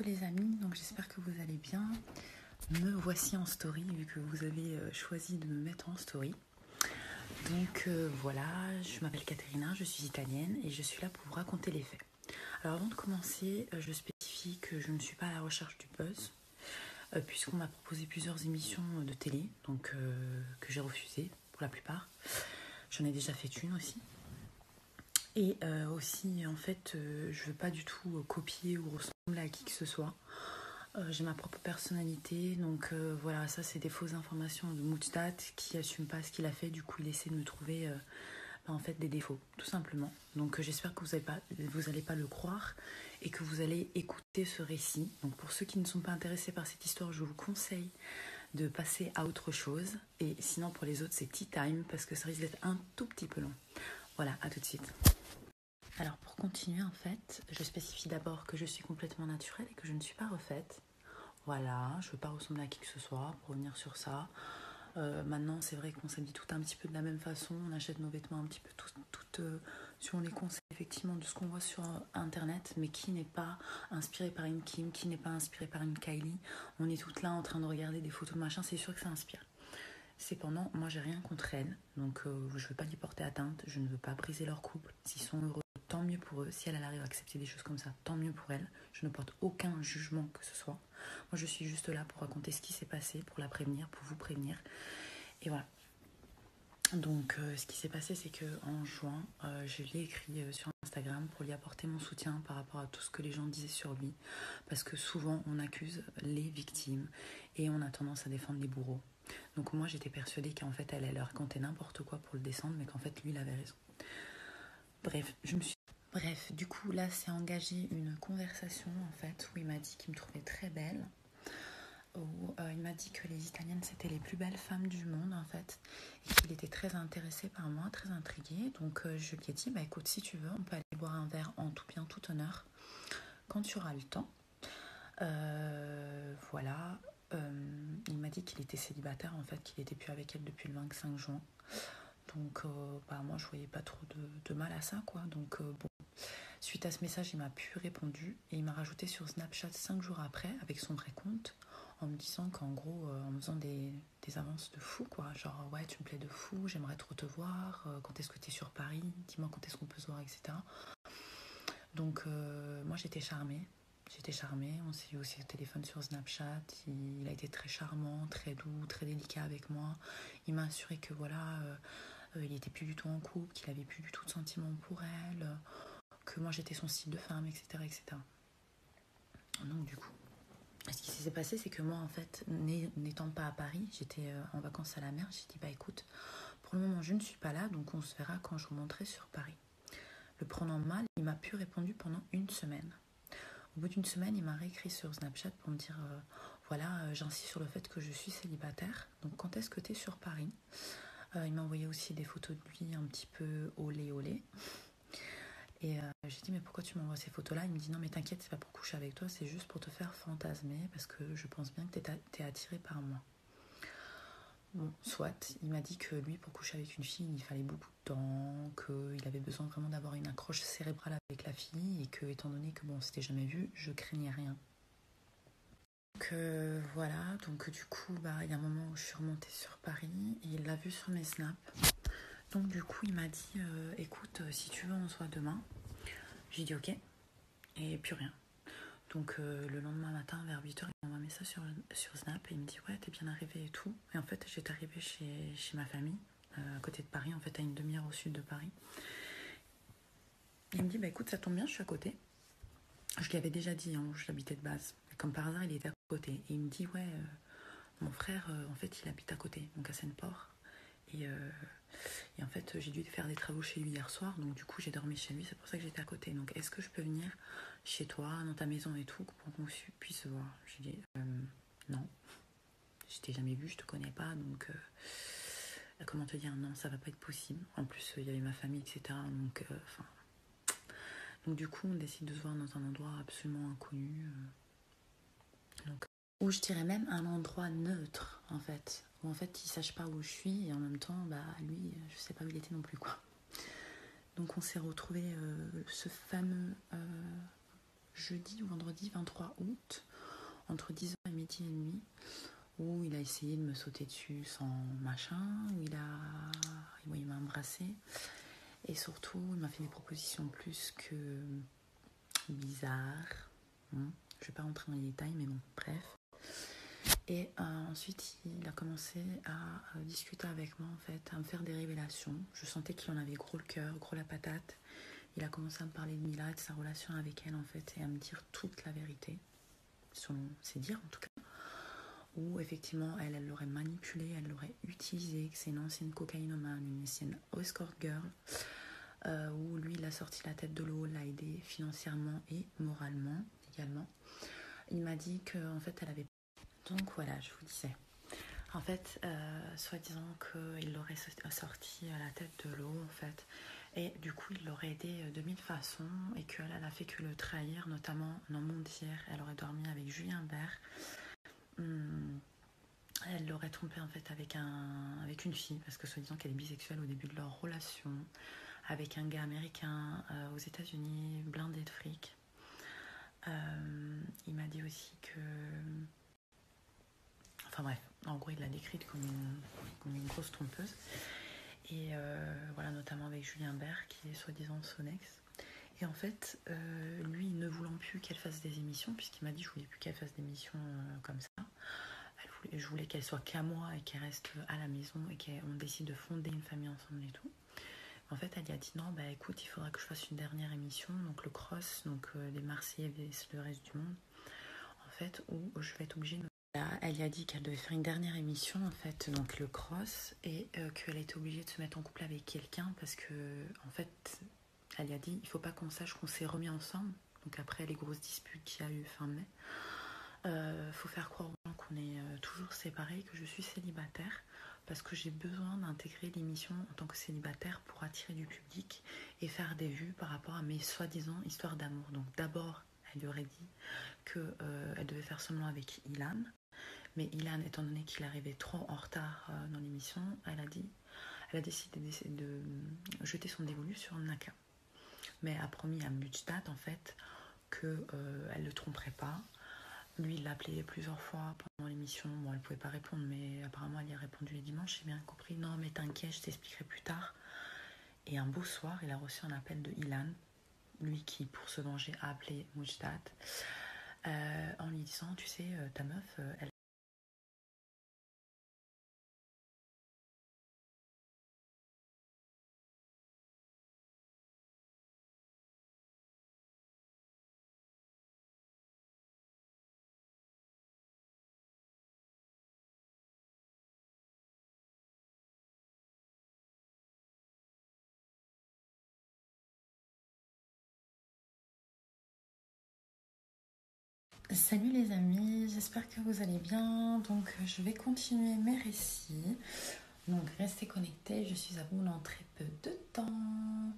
Coucou les amis, donc j'espère que vous allez bien. Me voici en story vu que vous avez choisi de me mettre en story. Donc voilà, je m'appelle Caterina, je suis italienne et je suis là pour vous raconter les faits. Alors avant de commencer, je spécifie que je ne suis pas à la recherche du buzz puisqu'on m'a proposé plusieurs émissions de télé, donc que j'ai refusées pour la plupart. J'en ai déjà fait une aussi. Et aussi, en fait, je veux pas du tout copier ou ressembler à qui que ce soit. J'ai ma propre personnalité, donc voilà, ça c'est des fausses informations de Moutstat qui assume pas ce qu'il a fait, du coup il essaie de me trouver en fait des défauts, tout simplement. Donc j'espère que vous allez pas le croire et que vous allez écouter ce récit. Donc pour ceux qui ne sont pas intéressés par cette histoire, je vous conseille de passer à autre chose. Et sinon pour les autres c'est tea time parce que ça risque d'être un tout petit peu long. Voilà, à tout de suite. Alors pour continuer en fait, je spécifie d'abord que je suis complètement naturelle et que je ne suis pas refaite. Voilà, je ne veux pas ressembler à qui que ce soit pour revenir sur ça. Maintenant c'est vrai qu'on s'habille tout un petit peu de la même façon, on achète nos vêtements un petit peu tout sur les conseils effectivement de ce qu'on voit sur internet, mais qui n'est pas inspiré par une Kim, qui n'est pas inspiré par une Kylie. On est toutes là en train de regarder des photos de machin, c'est sûr que ça inspire. Cependant, moi j'ai rien contre elles, donc je ne veux pas lui porter atteinte, je ne veux pas briser leur couple. S'ils sont heureux, tant mieux pour eux. Si elle arrive à accepter des choses comme ça, tant mieux pour elle. Je ne porte aucun jugement que ce soit. Moi je suis juste là pour raconter ce qui s'est passé, pour la prévenir, pour vous prévenir. Et voilà. Donc ce qui s'est passé, c'est qu'en juin, je l'ai écrit sur Instagram pour lui apporter mon soutien par rapport à tout ce que les gens disaient sur lui. Parce que souvent on accuse les victimes et on a tendance à défendre les bourreaux. Donc moi j'étais persuadée qu'en fait elle leur racontait n'importe quoi pour le descendre, mais qu'en fait lui il avait raison. Bref, du coup là c'est engagé une conversation en fait où il m'a dit qu'il me trouvait très belle, où il m'a dit que les Italiennes c'était les plus belles femmes du monde en fait, et qu'il était très intéressé par moi, très intrigué. Donc je lui ai dit bah écoute, si tu veux on peut aller boire un verre en tout bien tout honneur quand tu auras le temps. Voilà. Il m'a dit qu'il était célibataire en fait, qu'il était plus avec elle depuis le 25 juin. Donc moi je voyais pas trop de mal à ça quoi. Donc bon. Suite à ce message, il m'a plus répondu et il m'a rajouté sur Snapchat 5 jours après avec son vrai compte en me disant qu'en gros, en me faisant des avances de fou quoi. Genre ouais, tu me plais de fou, j'aimerais trop te voir, quand est-ce que tu es sur Paris, dis-moi quand est-ce qu'on peut se voir, etc. Donc moi j'étais charmée. On s'est eu aussi au téléphone sur Snapchat. Il a été très charmant, très doux, très délicat avec moi. Il m'a assuré que voilà, il était plus du tout en couple, qu'il avait plus du tout de sentiments pour elle, que moi j'étais son style de femme, etc., etc. Donc du coup, ce qui s'est passé, c'est que moi en fait, n'étant pas à Paris, j'étais en vacances à la mer. J'ai dit bah écoute, pour le moment je ne suis pas là, donc on se verra quand je remonterai sur Paris. Le prenant mal, il m'a plus répondu pendant une semaine. Au bout d'une semaine, il m'a réécrit sur Snapchat pour me dire voilà, j'insiste sur le fait que je suis célibataire, donc quand est-ce que tu es sur Paris? Il m'a envoyé aussi des photos de lui un petit peu olé olé. Et j'ai dit mais pourquoi tu m'envoies ces photos là? Il me dit non mais t'inquiète, c'est pas pour coucher avec toi, c'est juste pour te faire fantasmer parce que je pense bien que t'es attiré par moi. Bon, soit, il m'a dit que lui pour coucher avec une fille il fallait beaucoup de temps, qu'il avait besoin vraiment d'avoir une accroche cérébrale avec la fille et que étant donné que bon on s'était jamais vu, je craignais rien. Donc voilà, donc du coup il y a un moment où je suis remontée sur Paris et il l'a vu sur mes snaps. Donc du coup il m'a dit écoute, si tu veux on se voit demain. J'ai dit ok, et plus rien. Donc le lendemain matin vers 8h, il m'envoie un message sur Snap et il me dit ouais t'es bien arrivée et tout. Et en fait j'étais arrivée chez ma famille, à côté de Paris, en fait à une demi-heure au sud de Paris. Et il me dit bah écoute ça tombe bien, je suis à côté. Je lui avais déjà dit, je l'habitais de base. Et comme par hasard il était à côté. Et il me dit ouais mon frère en fait il habite à côté, donc à Seine-Port. Et en fait j'ai dû faire des travaux chez lui hier soir, donc du coup j'ai dormi chez lui, c'est pour ça que j'étais à côté. Donc est-ce que je peux venir chez toi, dans ta maison et tout, pour qu'on puisse se voir? J'ai dit non, je t'ai jamais vu, je te connais pas, donc comment te dire, non ça va pas être possible. En plus il y avait ma famille, etc. Donc du coup on décide de se voir dans un endroit absolument inconnu, donc où je dirais même un endroit neutre en fait, où en fait il sache pas où je suis et en même temps lui je sais pas où il était non plus quoi. Donc on s'est retrouvé ce fameux jeudi ou vendredi 23 août, entre 10h et midi et demi, où il a essayé de me sauter dessus sans machin, où il m'a embrassé. Et surtout, il m'a fait des propositions plus que bizarres. Je ne vais pas rentrer dans les détails, mais bon, bref. Et ensuite, il a commencé à discuter avec moi, en fait, à me faire des révélations. Je sentais qu'il en avait gros le cœur, gros la patate. Il a commencé à me parler de Mila, de sa relation avec elle, en fait, et à me dire toute la vérité, selon ses dires, en tout cas. Où, effectivement, elle l'aurait manipulé, elle l'aurait utilisé, que c'est une ancienne cocaïnomane, une ancienne escort girl, où lui, il a sorti la tête de l'eau, l'a aidé financièrement et moralement également. Il m'a dit qu'en fait, elle avait... Donc voilà, je vous disais. En fait, soi-disant qu'il l'aurait sorti à la tête de l'eau, en fait. Et du coup, il l'aurait aidé de mille façons et qu'elle a fait que le trahir, notamment, non mentir. Elle aurait dormi avec Julien Bert. Elle l'aurait trompé en fait avec une fille, parce que soi-disant qu'elle est bisexuelle au début de leur relation, avec un gars américain aux États-Unis, blindé de fric. Il m'a dit aussi que... Enfin bref, en gros, il l'a décrite comme une grosse trompeuse. Et voilà, notamment avec Julien Bert, qui est soi-disant son ex. Et en fait, lui, ne voulant plus qu'elle fasse des émissions, puisqu'il m'a dit je voulais plus qu'elle fasse des émissions comme ça. Je voulais qu'elle soit qu'à moi et qu'elle reste à la maison et qu'on décide de fonder une famille ensemble et tout. En fait, elle lui a dit non, bah écoute, il faudra que je fasse une dernière émission, donc le cross, donc les Marseillais vs le reste du monde, en fait, où je vais être obligée de... Elle lui a dit qu'elle devait faire une dernière émission, en fait, donc le cross, et qu'elle était obligée de se mettre en couple avec quelqu'un parce que, en fait, elle lui a dit il faut pas qu'on sache qu'on s'est remis ensemble, donc après les grosses disputes qu'il y a eu fin mai. Faut faire croire aux gens qu'on est toujours séparés, que je suis célibataire, parce que j'ai besoin d'intégrer l'émission en tant que célibataire pour attirer du public et faire des vues par rapport à mes soi-disant histoires d'amour. Donc d'abord, elle lui aurait dit qu'elle devait faire semblant avec Ilan, mais Ilan, étant donné qu'il arrivait trop en retard dans l'émission, elle a décidé de jeter son dévolu sur Naka. Mais a promis à Mujdat, en fait, qu'elle ne le tromperait pas. Lui, il l'a appelé plusieurs fois pendant l'émission. Bon, elle ne pouvait pas répondre, mais apparemment, elle y a répondu les dimanches. J'ai bien compris. Non, mais t'inquiète, je t'expliquerai plus tard. Et un beau soir, il a reçu un appel de Ilan, lui qui, pour se venger, a appelé Mujdat, en lui disant, tu sais, ta meuf, elle... Salut les amis, j'espère que vous allez bien. Donc je vais continuer mes récits. Donc restez connectés, je suis à vous dans très peu de temps.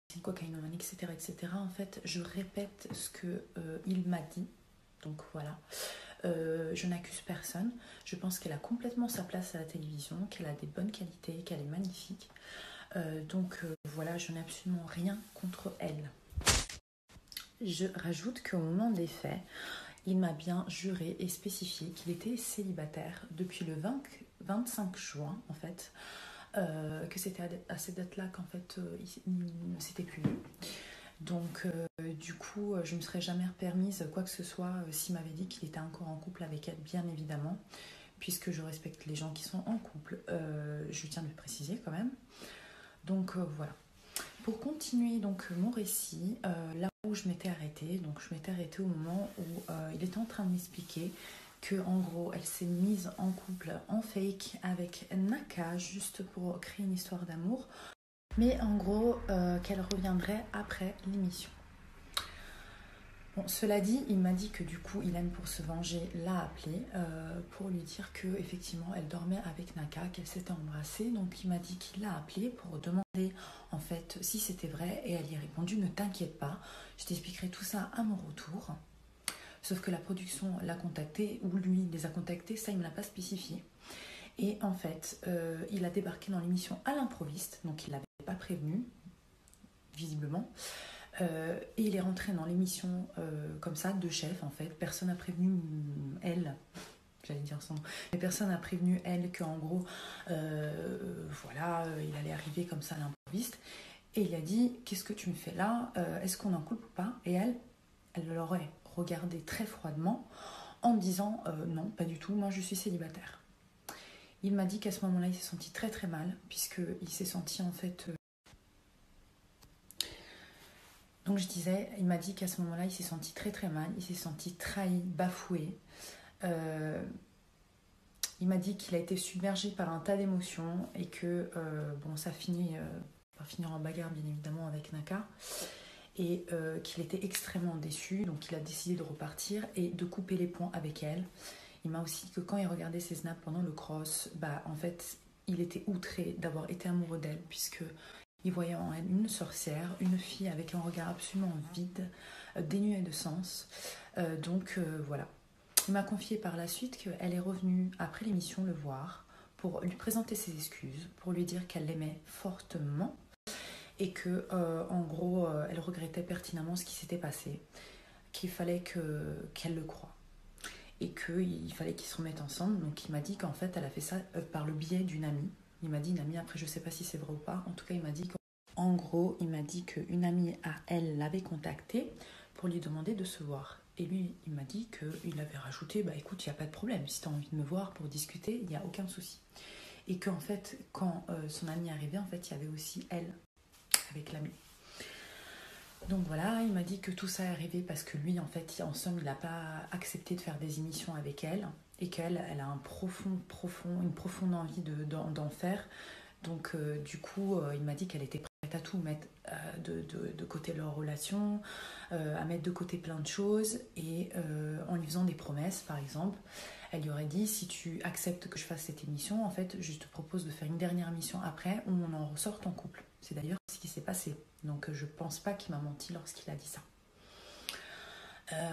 C'est une cocaïnomane, etc., etc. En fait, je répète ce qu'il m'a dit. Donc voilà. Je n'accuse personne. Je pense qu'elle a complètement sa place à la télévision, qu'elle a des bonnes qualités, qu'elle est magnifique. Voilà, je n'ai absolument rien contre elle. Je rajoute qu'au moment des faits, il m'a bien juré et spécifié qu'il était célibataire depuis le 25 juin, en fait, que c'était à cette date-là qu'en fait, il ne s'était plus vu. Donc, du coup, je ne me serais jamais permise quoi que ce soit s'il m'avait dit qu'il était encore en couple avec elle, bien évidemment, puisque je respecte les gens qui sont en couple. Je tiens à le préciser quand même. Donc, voilà. Pour continuer donc mon récit, là où je m'étais arrêtée, donc je m'étais arrêtée au moment où il était en train de m'expliquer que en gros elle s'est mise en couple en fake avec Naka juste pour créer une histoire d'amour, mais en gros qu'elle reviendrait après l'émission. Bon, cela dit, il m'a dit que du coup, Ilan, pour se venger, l'a appelé pour lui dire que effectivement, elle dormait avec Naka, qu'elle s'était embrassée. Donc, il m'a dit qu'il l'a appelé pour demander en fait si c'était vrai, et elle y a répondu ne t'inquiète pas, je t'expliquerai tout ça à mon retour. Sauf que la production l'a contacté ou lui les a contactés, ça il me l'a pas spécifié. Et en fait, il a débarqué dans l'émission à l'improviste, donc il l'avait pas prévenu, visiblement. Et il est rentré dans l'émission comme ça, de chef en fait. Personne n'a prévenu elle, j'allais dire son nom, mais personne n'a prévenu elle qu'en gros, voilà, il allait arriver comme ça à l'improviste. Et il a dit, qu'est-ce que tu me fais là? Est-ce qu'on est en couple ou pas? Et elle l'aurait regardé très froidement en me disant, non, pas du tout, moi je suis célibataire. Il m'a dit qu'à ce moment-là, il s'est senti très très mal, puisqu'il s'est senti en fait... Donc je disais, il m'a dit qu'à ce moment-là, il s'est senti très très mal, il s'est senti trahi, bafoué. Il m'a dit qu'il a été submergé par un tas d'émotions et que, bon, ça finit par finir en bagarre, bien évidemment, avec Naka. Et qu'il était extrêmement déçu, donc il a décidé de repartir et de couper les ponts avec elle. Il m'a aussi dit que quand il regardait ses snaps pendant le cross, bah, en fait, il était outré d'avoir été amoureux d'elle, puisque il voyait en elle une sorcière, une fille avec un regard absolument vide, dénué de sens. Donc voilà. Il m'a confié par la suite qu'elle est revenue après l'émission le voir pour lui présenter ses excuses, pour lui dire qu'elle l'aimait fortement et que, en gros, elle regrettait pertinemment ce qui s'était passé, qu'il fallait qu'elle le croie et qu'il fallait qu'ils se remettent ensemble. Donc il m'a dit qu'en fait, elle a fait ça par le biais d'une amie. Il m'a dit une amie, après je sais pas si c'est vrai ou pas. En tout cas, il m'a dit qu'en gros, il m'a dit qu'une amie à elle l'avait contacté pour lui demander de se voir. Et lui, il m'a dit qu'il avait rajouté, bah écoute, il n'y a pas de problème, si tu as envie de me voir pour discuter, il n'y a aucun souci. Et qu'en fait, quand son amie arrivait, en fait, il y avait aussi elle avec l'amie. Donc voilà, il m'a dit que tout ça est arrivé parce que lui, en fait, en somme, il n'a pas accepté de faire des émissions avec elle et qu'elle a une profonde envie d'en faire. Donc du coup, il m'a dit qu'elle était prête à tout mettre de côté leur relation, à mettre de côté plein de choses et en lui faisant des promesses, par exemple. Elle lui aurait dit, si tu acceptes que je fasse cette émission, en fait, je te propose de faire une dernière émission après où on en ressorte en couple. C'est d'ailleurs ce qui s'est passé. Donc je pense pas qu'il m'a menti lorsqu'il a dit ça.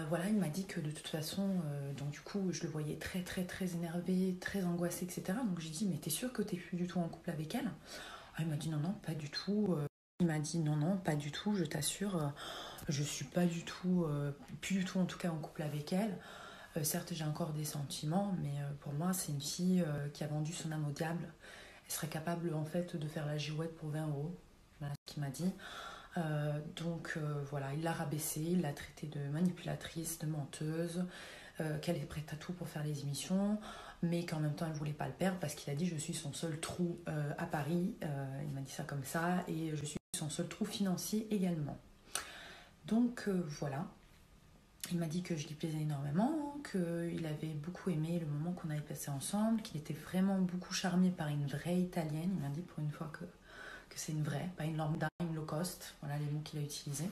Voilà, il m'a dit que de toute façon, donc du coup, je le voyais très très très énervé, très angoissé, etc. Donc j'ai dit, mais t'es sûr que t'es plus du tout en couple avec elle? Il m'a dit, non, non, pas du tout. Il m'a dit, non, non, pas du tout, je t'assure, je suis pas du tout, plus du tout en tout cas en couple avec elle. Certes, j'ai encore des sentiments, mais pour moi, c'est une fille qui a vendu son âme au diable. Elle serait capable en fait de faire la girouette pour 20 €. Voilà ce qu'il m'a dit. Donc voilà, il l'a rabaissée, il l'a traitée de manipulatrice, de menteuse, qu'elle est prête à tout pour faire les émissions, mais qu'en même temps elle ne voulait pas le perdre parce qu'il a dit je suis son seul trou à Paris, il m'a dit ça comme ça, et je suis son seul trou financier également. Donc voilà, il m'a dit que je lui plaisais énormément, qu'il avait beaucoup aimé le moment qu'on avait passé ensemble, qu'il était vraiment beaucoup charmé par une vraie italienne. Il m'a dit pour une fois que c'est une vraie, pas une lambda, une low cost, voilà les mots qu'il a utilisés,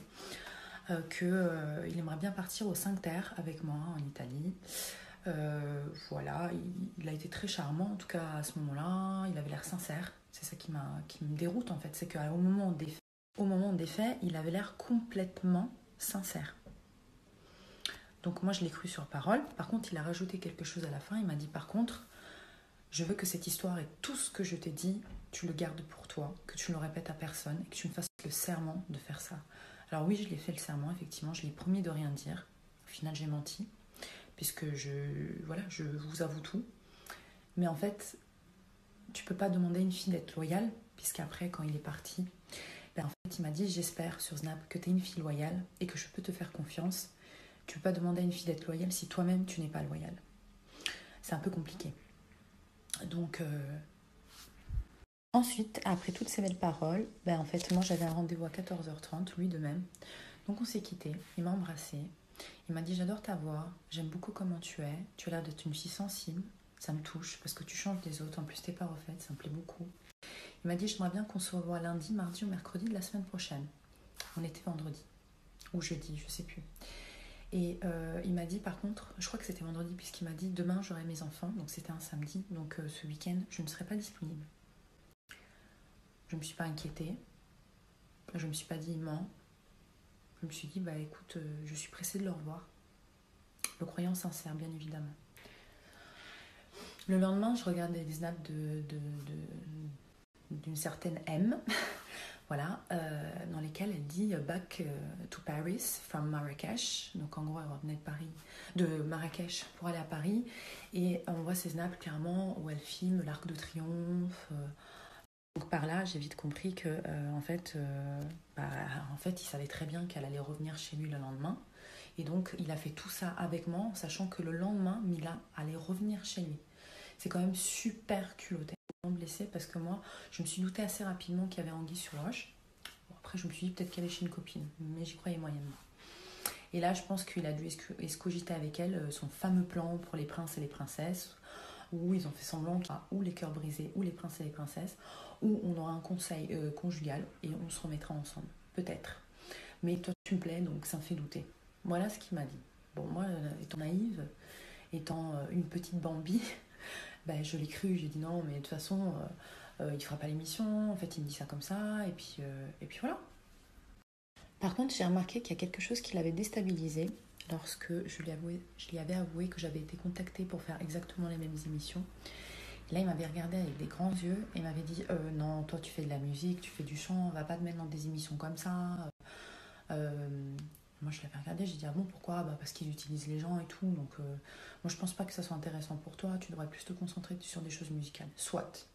qu'il aimerait bien partir aux 5 terres avec moi en Italie. Voilà, il a été très charmant en tout cas à ce moment-là, il avait l'air sincère, c'est ça qui me déroute en fait, c'est qu'au moment des faits, il avait l'air complètement sincère. Donc moi je l'ai cru sur parole. Par contre il a rajouté quelque chose à la fin, il m'a dit par contre je veux que cette histoire et tout ce que je t'ai dit, tu le gardes pour toi, que tu ne le répètes à personne et que tu me fasses le serment de faire ça. Alors oui, je l'ai fait le serment, effectivement, je l'ai promis de rien dire. Au final, j'ai menti, puisque je vous avoue tout. Mais en fait, tu peux pas demander à une fille d'être loyale, puisqu'après, quand il est parti, en fait, il m'a dit, j'espère sur Snap que tu es une fille loyale et que je peux te faire confiance. Tu peux pas demander à une fille d'être loyale si toi-même, tu n'es pas loyale. C'est un peu compliqué. Donc, ensuite, après toutes ces belles paroles, en fait, moi j'avais un rendez-vous à 14h30, lui de même. Donc on s'est quittés, il m'a embrassée, il m'a dit j'adore ta voix, j'aime beaucoup comment tu as l'air d'être une fille sensible, ça me touche parce que tu changes des autres, en plus t'es pas refaite, ça me plaît beaucoup. Il m'a dit j'aimerais bien qu'on se revoie lundi, mardi ou mercredi de la semaine prochaine. On était vendredi, ou jeudi, je sais plus. Et il m'a dit par contre, je crois que c'était vendredi puisqu'il m'a dit demain j'aurai mes enfants, donc c'était un samedi, donc ce week-end je ne serai pas disponible. Je ne me suis pas inquiétée, je ne me suis pas dit il ment. Je me suis dit, écoute, je suis pressée de le revoir. Le croyant sincère, bien évidemment. Le lendemain, je regardais des snaps d'une certaine M voilà, dans lesquelles elle dit Back to Paris from Marrakech. Donc en gros, elle revenait de Marrakech pour aller à Paris. Et on voit ses snaps clairement où elle filme l'Arc de Triomphe. Donc par là, j'ai vite compris que en fait, il savait très bien qu'elle allait revenir chez lui le lendemain. Et donc, il a fait tout ça avec moi, en sachant que le lendemain, Mila allait revenir chez lui. C'est quand même super culotté, blessé, parce que moi, je me suis doutée assez rapidement qu'il y avait anguille sur roche. Bon, après, je me suis dit peut-être qu'elle est chez une copine, mais j'y croyais moyennement. Et là, je pense qu'il a dû escogiter avec elle son fameux plan pour les princes et les princesses, où ils ont fait semblant qu'il y a ou les cœurs brisés, ou les princes et les princesses, où on aura un conseil conjugal et on se remettra ensemble. Peut-être. Mais toi, tu me plais, donc ça me fait douter. Voilà ce qu'il m'a dit. Bon, moi, étant naïve, étant une petite Bambi, ben, je l'ai cru. J'ai dit non, mais de toute façon, il fera pas l'émission. En fait, il me dit ça comme ça. Et puis voilà. Par contre, j'ai remarqué qu'il y a quelque chose qui l'avait déstabilisé lorsque je lui avais avoué que j'avais été contactée pour faire exactement les mêmes émissions. Et là, il m'avait regardé avec des grands yeux et m'avait dit non, toi, tu fais de la musique, tu fais du chant, on va pas te mettre dans des émissions comme ça. Euh, Moi, je l'avais regardé, j'ai dit ah bon, pourquoi? Bah, parce qu'ils utilisent les gens et tout. Donc, moi, je pense pas que ça soit intéressant pour toi. Tu devrais plus te concentrer sur des choses musicales. Soit.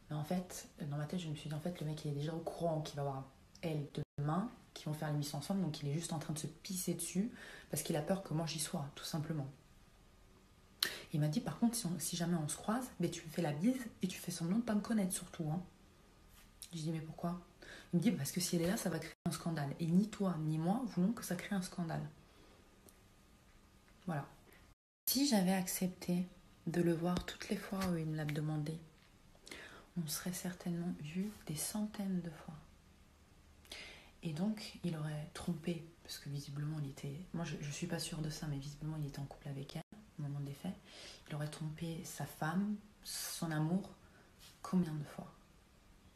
Mais en fait, dans ma tête, je me suis dit en fait, le mec, il est déjà au courant qu'il va avoir elle demain, qui vont faire l'émission ensemble. Donc, il est juste en train de se pisser dessus parce qu'il a peur que moi j'y sois, tout simplement. Il m'a dit par contre, si jamais on se croise, mais tu me fais la bise et tu fais semblant de pas me connaître surtout. Hein. Je dis mais pourquoi? Il me dit parce que si elle est là, ça va créer un scandale. Et ni toi ni moi voulons que ça crée un scandale. Voilà. Si j'avais accepté de le voir toutes les fois où il me l'a demandé, on serait certainement vu des centaines de fois. Et donc, il aurait trompé, parce que visiblement, il était... Moi, je suis pas sûre de ça, mais visiblement, il était en couple avec elle au moment des faits. Il aurait trompé sa femme, son amour, combien de fois?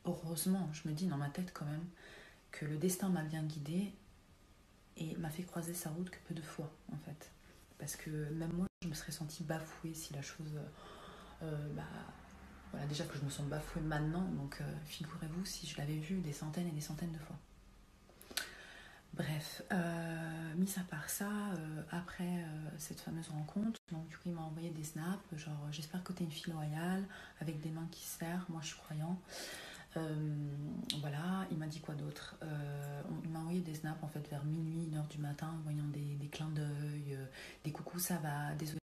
Heureusement, je me dis dans ma tête quand même, que le destin m'a bien guidée et m'a fait croiser sa route que peu de fois, en fait. Parce que même moi, je me serais sentie bafouée si la chose... voilà, déjà que je me sens bafouée maintenant, donc figurez-vous si je l'avais vu des centaines et des centaines de fois. Bref, mis à part ça, après cette fameuse rencontre, donc du coup il m'a envoyé des snaps, genre j'espère que t'es une fille loyale, avec des mains qui se serrent, moi je suis croyant. Voilà, il m'a dit quoi d'autre? Il m'a envoyé des snaps en fait vers minuit, 1h du matin, en voyant des clins d'œil, des coucou ça va, désolé